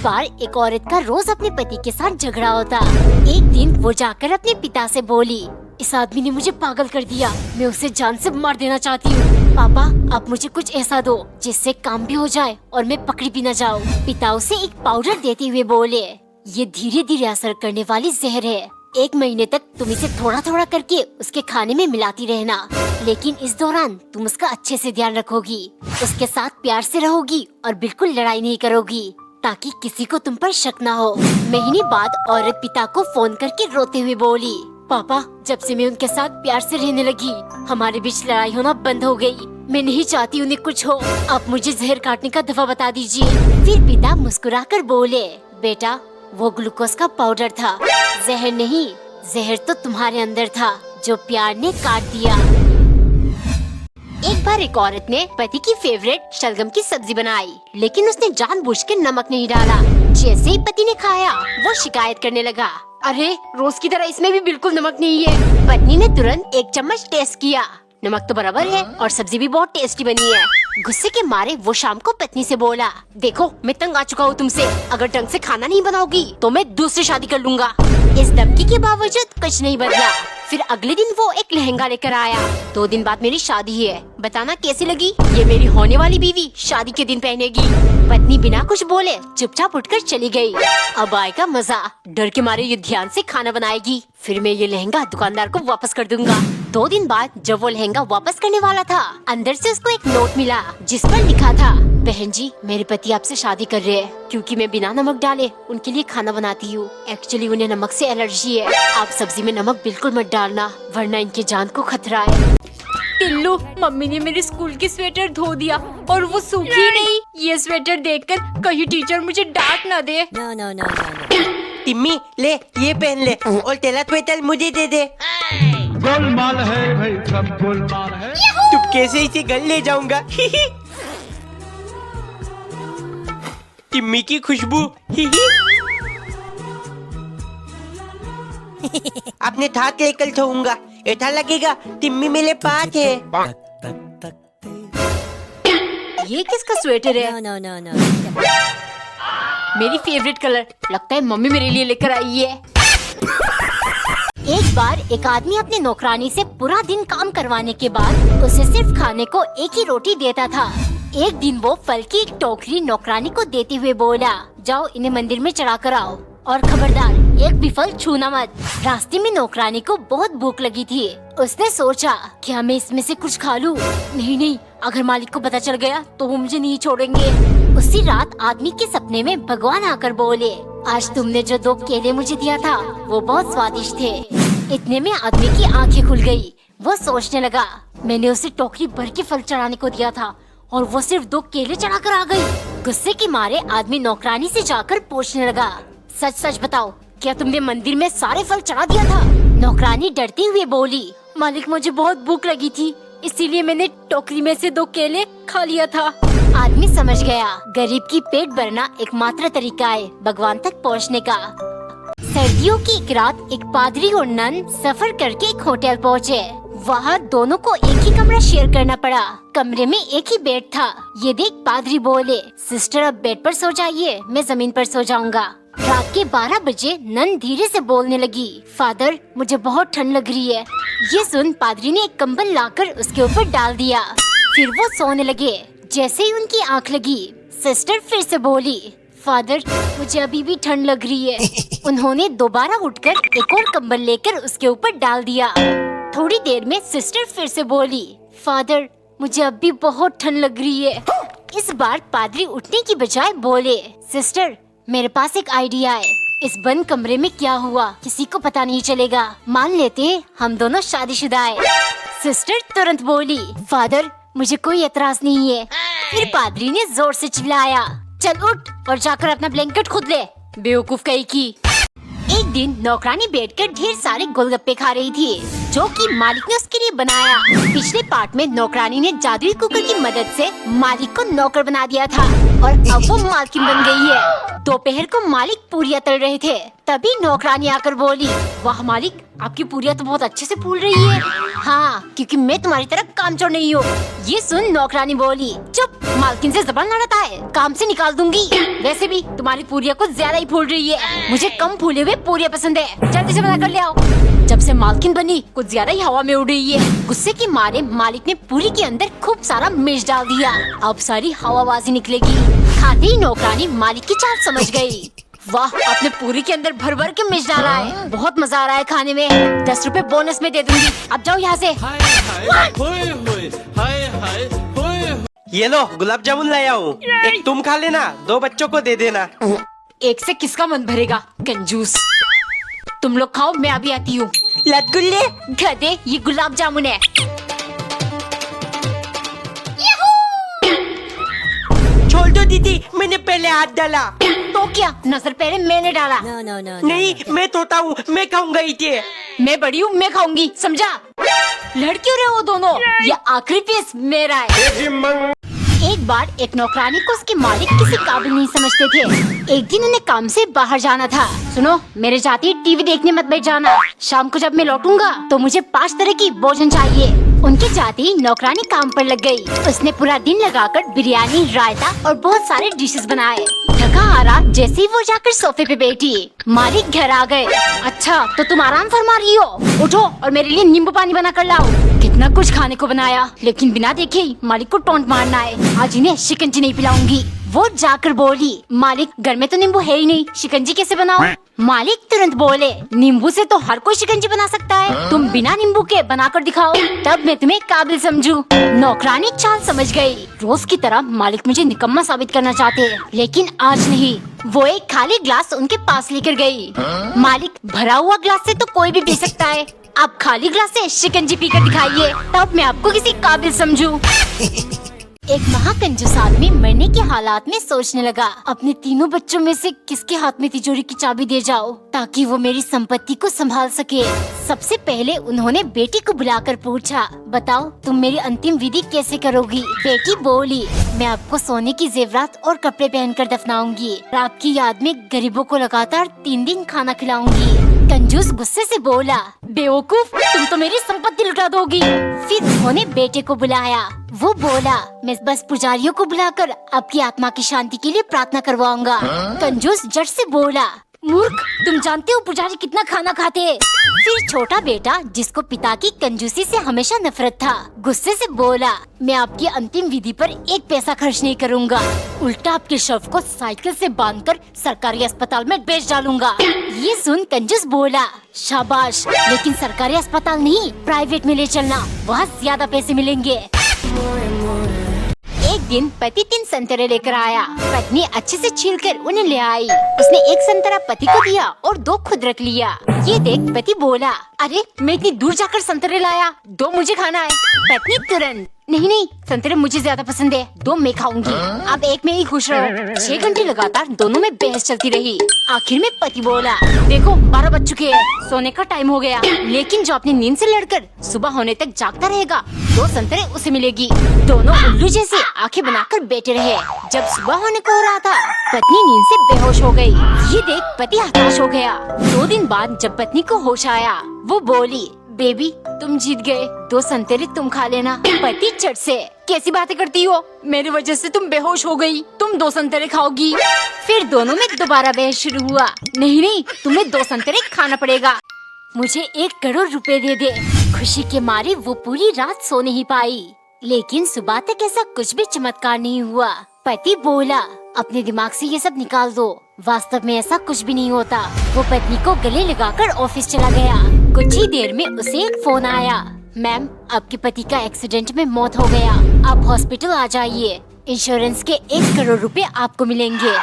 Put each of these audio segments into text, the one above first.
बार एक औरत का रोज अपने पति के साथ झगड़ा होता। एक दिन वो जाकर अपने पिता से बोली, इस आदमी ने मुझे पागल कर दिया, मैं उसे जान से मार देना चाहती हूँ। पापा, आप मुझे कुछ ऐसा दो जिससे काम भी हो जाए और मैं पकड़ी भी न जाऊँ। पिता उसे एक पाउडर देते हुए बोले, ये धीरे धीरे असर करने वाली जहर है। 1 महीने तक तुम इसे थोड़ा थोड़ा करके उसके खाने में मिलाती रहना, लेकिन इस दौरान तुम उसका अच्छे से ध्यान रखोगी, उसके साथ प्यार से रहोगी और बिल्कुल लड़ाई नहीं करोगी, ताकि किसी को तुम पर शक ना हो। महीने बाद औरत पिता को फोन करके रोते हुए बोली, पापा, जब से मैं उनके साथ प्यार से रहने लगी, हमारे बीच लड़ाई होना बंद हो गई। मैं नहीं चाहती उन्हें कुछ हो, आप मुझे जहर काटने का दवा बता दीजिए। फिर पिता मुस्कुराकर बोले, बेटा, वो ग्लूकोज का पाउडर था, जहर नहीं। जहर तो तुम्हारे अंदर था जो प्यार ने काट दिया। एक बार एक औरत ने पति की फेवरेट शलगम की सब्जी बनाई, लेकिन उसने जानबूझकर नमक नहीं डाला। जैसे ही पति ने खाया, वो शिकायत करने लगा, अरे, रोज की तरह इसमें भी बिल्कुल नमक नहीं है। पत्नी ने तुरंत 1 चम्मच टेस्ट किया, नमक तो बराबर है और सब्जी भी बहुत टेस्टी बनी है। गुस्से के मारे वो शाम को पत्नी से बोला, देखो, मैं तंग आ चुका हूँ तुमसे, अगर ढंग से खाना नहीं बनाओगी तो मैं दूसरी शादी कर लूंगा। इस धमकी के बावजूद कुछ नहीं बदला। फिर अगले दिन वो एक लहंगा लेकर आया। 2 दिन बाद मेरी शादी है, बताना कैसी लगी? ये मेरी होने वाली बीवी शादी के दिन पहनेगी। पत्नी बिना कुछ बोले चुपचाप उठकर चली गई। अब आएगा मजा, डर के मारे ये ध्यान से खाना बनाएगी, फिर मैं ये लहंगा दुकानदार को वापस कर दूंगा। 2 दिन बाद जब वो लहंगा वापस करने वाला था, अंदर से उसको एक नोट मिला जिस पर लिखा था, बहन जी, मेरे पति आपसे शादी कर रहे हैं, क्योंकि मैं बिना नमक डाले उनके लिए खाना बनाती हूँ। एक्चुअली उन्हें नमक से एलर्जी है। आप सब्जी में नमक बिल्कुल मत डालना, वरना इनकी जान को खतरा है। टिल्लू, मम्मी ने मेरे स्कूल की स्वेटर धो दिया और वो सूखी नहीं। ये स्वेटर देखकर कहीं टीचर मुझे डांट न दे। No. टिम्मी, ले ये पहन ले और तेरा स्वेटर मुझे दे दे। गोलमाल है भाई, सब गोलमाल है। तुम कैसे इसे घर ले जाऊंगा। टिम्मी की खुशबू। अपने हाथ लेकर सोऊंगा, ऐसा लगेगा टिम्मी मेरे पास है। ये किसका स्वेटर है? No. मेरी फेवरेट कलर, लगता है मम्मी मेरे लिए लेकर आई है। एक बार एक आदमी अपने नौकरानी से पूरा दिन काम करवाने के बाद उसे सिर्फ खाने को एक ही रोटी देता था। एक दिन वो फल की एक टोकरी नौकरानी को देते हुए बोला, जाओ इन्हें मंदिर में चढ़ा कर आओ, और खबरदार एक भी फल छूना मत। रास्ते में नौकरानी को बहुत भूख लगी थी। उसने सोचा, क्या मैं इसमें से कुछ खा लूं? नहीं, अगर मालिक को पता चल गया तो वो मुझे नहीं छोड़ेंगे। उसी रात आदमी के सपने में भगवान आकर बोले, आज तुमने जो 2 केले मुझे दिया था वो बहुत स्वादिष्ट थे। इतने में आदमी की आंखें खुल गई। वो सोचने लगा, मैंने उसे टोकरी भर के फल चढ़ाने को दिया था और वो सिर्फ 2 केले चढ़ा कर आ गई। गुस्से के मारे आदमी नौकरानी से जाकर पूछने लगा, सच सच बताओ, क्या तुमने मंदिर में सारे फल चढ़ा दिया था? नौकरानी डरती हुई बोली, मालिक, मुझे बहुत भूख लगी थी, इसीलिए मैंने टोकरी में से 2 केले खा लिया था। आदमी समझ गया, गरीब की पेट भरना एकमात्र तरीका है भगवान तक पहुंचने का। सर्दियों की एक रात एक पादरी और नन सफर करके एक होटल पहुँचे। वहाँ दोनों को एक ही कमरा शेयर करना पड़ा। कमरे में एक ही बेड था। ये देख पादरी बोले, सिस्टर अब बेड पर सो जाइए, मैं जमीन पर सो जाऊंगा। रात के 12 बजे नन धीरे से बोलने लगी, फादर, मुझे बहुत ठंड लग रही है। ये सुन पादरी ने एक कंबल लाकर उसके ऊपर डाल दिया। फिर वो सोने लगे। जैसे ही उनकी आंख लगी, सिस्टर फिर से बोली, फादर, मुझे अभी भी ठंड लग रही है। उन्होंने दोबारा उठकर एक और कंबल लेकर उसके ऊपर डाल दिया। थोड़ी देर में सिस्टर फिर से बोली, फादर, मुझे अब भी बहुत ठंड लग रही है। इस बार पादरी उठने की बजाय बोले, सिस्टर, मेरे पास एक आइडिया है। इस बंद कमरे में क्या हुआ किसी को पता नहीं चलेगा। मान लेते हैं हम दोनों शादीशुदा है। सिस्टर तुरंत बोली, फादर, मुझे कोई एतराज नहीं है। फिर पादरी ने जोर से चिल्लाया, चल उठ और जाकर अपना ब्लैंकेट खुद ले, बेवकूफ कहीं की। एक दिन नौकरानी बैठकर ढेर सारे गोलगप्पे खा रही थी, जो कि मालिक ने उसके लिए बनाया। पिछले पार्ट में नौकरानी ने जादुई कुकर की मदद से मालिक को नौकर बना दिया था और अब वो मालकिन बन गई है। दोपहर को मालिक पूरियां तल रहे थे, तभी नौकरानी आकर बोली, वाह मालिक, आपकी पूरियां तो बहुत अच्छे से फूल रही है। हाँ, क्योंकि मैं तुम्हारी तरह कामचोर नहीं हूँ। ये सुन नौकरानी बोली। चुप, मालकिन से जबान लड़ाता है, काम से निकाल दूंगी। वैसे भी तुम्हारी पूरियां कुछ ज्यादा ही फूल रही है, मुझे कम फूले हुए पूरियां पसंद है। जल्दी से बना कर ले आओ। जब से मालकिन बनी कुछ ज्यादा ही हवा में उड़ रही है। गुस्से के मारे मालिक ने पूरी के अंदर खूब सारा मिर्च डाल दिया। अब सारी हवाबाजी निकलेगी। खाते ही नौकरानी मालिक की चाल समझ गई। वाह, आपने पूरी के अंदर भर भर के मिर्च डाला है, बहुत मजा आ रहा है खाने में। 10 रुपए बोनस में दे दूंगी। अब जाओ यहाँ से। ये लो गुलाब जामुन लाया हूँ, एक तुम खा लेना, 2 बच्चों को दे देना। एक से किसका मन भरेगा, कंजूस। तुम लोग खाओ, मैं अभी आती हूँ। लतगुल्ले गधे, ये गुलाब जामुन है। छोड़ दो दीदी, मैंने पहले हाथ डाला। तो क्या, नजर पहले मैंने डाला। नहीं, मैं तोता हूँ, मैं खाऊंगा इसे। मैं बड़ी हूँ, मैं खाऊंगी, समझा? लड़ क्यों रहे हो दोनों? ये आखिरी पीस मेरा है। एक बार एक नौकरानी को उसके मालिक किसी काबिल नहीं समझते थे। एक दिन उन्हें काम से बाहर जाना था। सुनो, मेरे जाते ही टीवी देखने मत बैठ जाना। शाम को जब मैं लौटूंगा तो मुझे 5 तरह की भोजन चाहिए। उनके जाते ही नौकरानी काम पर लग गई। उसने पूरा दिन लगाकर बिरयानी, रायता और बहुत सारे डिशेस बनाए। थका हारा जैसे ही वो जाकर सोफे पे बैठी, मालिक घर आ गए। अच्छा, तो तुम आराम फरमा रही हो? उठो और मेरे लिए नींबू पानी बना कर लाओ। कितना कुछ खाने को बनाया, लेकिन बिना देखे ही मालिक को टोंट मारना है। आज इन्हें शिकंजी नहीं पिलाऊंगी। वो जाकर बोली, मालिक घर में तो नींबू है ही नहीं, शिकंजी कैसे बनाओ? मालिक तुरंत बोले, नींबू से तो हर कोई शिकंजी बना सकता है, तुम बिना नींबू के बनाकर दिखाओ, तब मैं तुम्हें काबिल समझूं। नौकरानी चाल समझ गई। रोज की तरह मालिक मुझे निकम्मा साबित करना चाहते हैं, लेकिन आज नहीं। वो एक खाली ग्लास उनके पास लेकर गई। मालिक, भरा हुआ ग्लास से तो कोई भी पी सकता है, आप खाली ग्लास से शिकंजी पीकर दिखाइए, तब मैं आपको किसी काबिल समझूं। एक महाकंजूस आदमी मरने के हालात में सोचने लगा, अपने तीनों बच्चों में से किसके हाथ में तिजोरी की चाबी दे जाओ ताकि वो मेरी संपत्ति को संभाल सके। सबसे पहले उन्होंने बेटी को बुलाकर पूछा, बताओ तुम मेरी अंतिम विधि कैसे करोगी? बेटी बोली, मैं आपको सोने की जेवरात और कपड़े पहनकर दफनाऊंगी, आपकी याद में गरीबों को लगातार 3 दिन खाना खिलाऊंगी। कंजूस गुस्से से बोला, बेवकूफ, तुम तो मेरी संपत्ति लुटा दोगी। फिर उन्होंने बेटे को बुलाया। वो बोला, मैं बस पुजारियों को बुलाकर आपकी आत्मा की शांति के लिए प्रार्थना करवाऊंगा। कंजूस जट से बोला, मूर्ख, तुम जानते हो पुजारी कितना खाना खाते हैं? फिर छोटा बेटा, जिसको पिता की कंजूसी से हमेशा नफरत था, गुस्से से बोला, मैं आपकी अंतिम विधि पर 1 पैसा खर्च नहीं करूंगा, उल्टा आपके शव को साइकिल से बांधकर सरकारी अस्पताल में बेच डालूंगा। ये सुन कंजूस बोला, शाबाश, लेकिन सरकारी अस्पताल नहीं, प्राइवेट में ले चलना, वहाँ ज्यादा पैसे मिलेंगे। एक दिन पति 3 संतरे लेकर आया। पत्नी अच्छे से छीलकर उन्हें ले आई। उसने 1 संतरा पति को दिया और 2 खुद रख लिया। ये देख पति बोला, अरे मैं इतनी दूर जाकर संतरे लाया, 2 मुझे खाना है। पत्नी तुरंत, नहीं, संतरे मुझे ज्यादा पसंद है, 2 मैं खाऊंगी, अब 1 में ही खुश रहो। 6 घंटे लगातार दोनों में बहस चलती रही। आखिर में पति बोला, देखो 12 बज चुके हैं, सोने का टाइम हो गया, लेकिन जो अपनी नींद से लड़कर सुबह होने तक जागता रहेगा, 2 संतरे उसे मिलेगी। दोनों उल्लू जैसे आंखें बनाकर बैठे रहे। जब सुबह होने को हो रहा था, पत्नी नींद से बेहोश हो गई। ये देख पति हताश हो गया। 2 दिन बाद जब पत्नी को होश आया, वो बोली, बेबी तुम जीत गए, 2 संतरे तुम खा लेना। पति चट से, कैसी बातें करती हो, मेरी वजह से तुम बेहोश हो गई, तुम 2 संतरे खाओगी। फिर दोनों में दोबारा बहस शुरू हुआ। नहीं, तुम्हें 2 संतरे खाना पड़ेगा, मुझे 1 करोड़ रुपए दे दे। खुशी के मारे वो पूरी रात सो नहीं पाई, लेकिन सुबह तक ऐसा कुछ भी चमत्कार नहीं हुआ। पति बोला, अपने दिमाग से ये सब निकाल दो, वास्तव में ऐसा कुछ भी नहीं होता। वो पत्नी को गले लगाकर ऑफिस चला गया। कुछ ही देर में उसे एक फोन आया, मैम आपके पति का एक्सीडेंट में मौत हो गया, आप हॉस्पिटल आ जाइए, इंश्योरेंस के 1 करोड़ रुपए आपको मिलेंगे।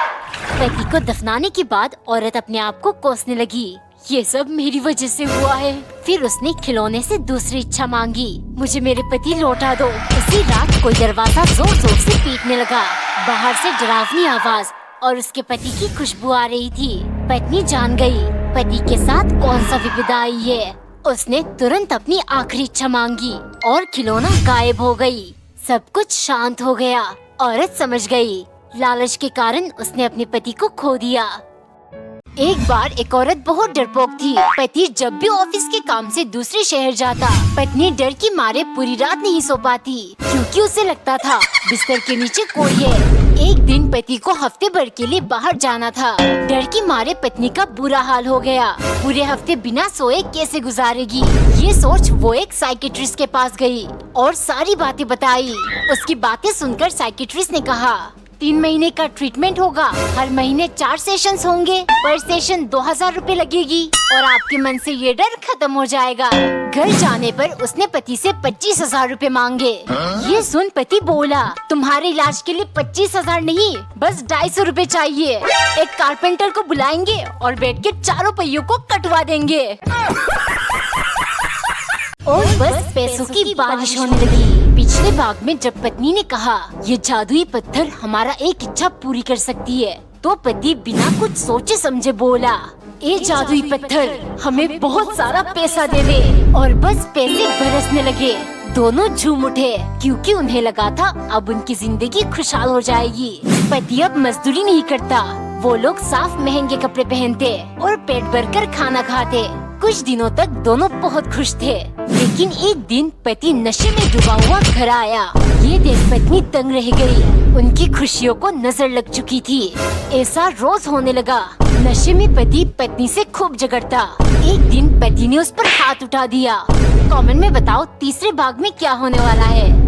पति को दफनाने के बाद औरत अपने आप को कोसने लगी, ये सब मेरी वजह से हुआ है। फिर उसने खिलौने से दूसरी इच्छा मांगी, मुझे मेरे पति लौटा दो। उसी रात कोई दरवाजा जोर जोर से पीटने लगा। बाहर से डरावनी आवाज और उसके पति की खुशबू आ रही थी। पत्नी जान गई पति के साथ कौन सा विपदा आई है। उसने तुरंत अपनी आखिरी इच्छा मांगी और खिलौना गायब हो गई। सब कुछ शांत हो गया। औरत समझ गई, लालच के कारण उसने अपने पति को खो दिया। एक बार एक औरत बहुत डरपोक थी। पति जब भी ऑफिस के काम से दूसरे शहर जाता, पत्नी डर की मारे पूरी रात नहीं सो पाती, क्योंकि उसे लगता था बिस्तर के नीचे कोई है। एक दिन पति को हफ्ते भर के लिए बाहर जाना था। डर की मारे पत्नी का बुरा हाल हो गया। पूरे हफ्ते बिना सोए कैसे गुजारेगी, ये सोच वो एक साइकियाट्रिस्ट के पास गई और सारी बातें बताई। उसकी बातें सुनकर साइकियाट्रिस्ट ने कहा, 3 महीने का ट्रीटमेंट होगा, हर महीने 4 सेशंस होंगे, पर सेशन 2000 रूपए लगेगी और आपके मन से ये डर खत्म हो जाएगा। घर जाने पर उसने पति से 25,000 रूपए मांगे। ये सुन पति बोला, तुम्हारे इलाज के लिए 25,000 नहीं, बस 250 रूपए चाहिए। एक कारपेंटर को बुलाएंगे और बेड के चारों पहियों को कटवा देंगे। और बस पैसों की बारिश होने लगी। पिछले भाग में जब पत्नी ने कहा, ये जादुई पत्थर हमारा एक इच्छा पूरी कर सकती है, तो पति बिना कुछ सोचे समझे बोला, ए जादुई पत्थर हमें बहुत सारा पैसा दे दे। और बस पैसे बरसने लगे। दोनों झूम उठे, क्योंकि उन्हें लगा था अब उनकी जिंदगी खुशहाल हो जाएगी। पति अब मजदूरी नहीं करता, वो लोग साफ महंगे कपड़े पहनते और पेट भरकर खाना खाते। कुछ दिनों तक दोनों बहुत खुश थे, लेकिन एक दिन पति नशे में डूबा हुआ घर आया। ये देख पत्नी तंग रह गई। उनकी खुशियों को नजर लग चुकी थी। ऐसा रोज होने लगा। नशे में पति पत्नी से खूब झगड़ता। एक दिन पति ने उस पर हाथ उठा दिया। कमेंट में बताओ तीसरे भाग में क्या होने वाला है।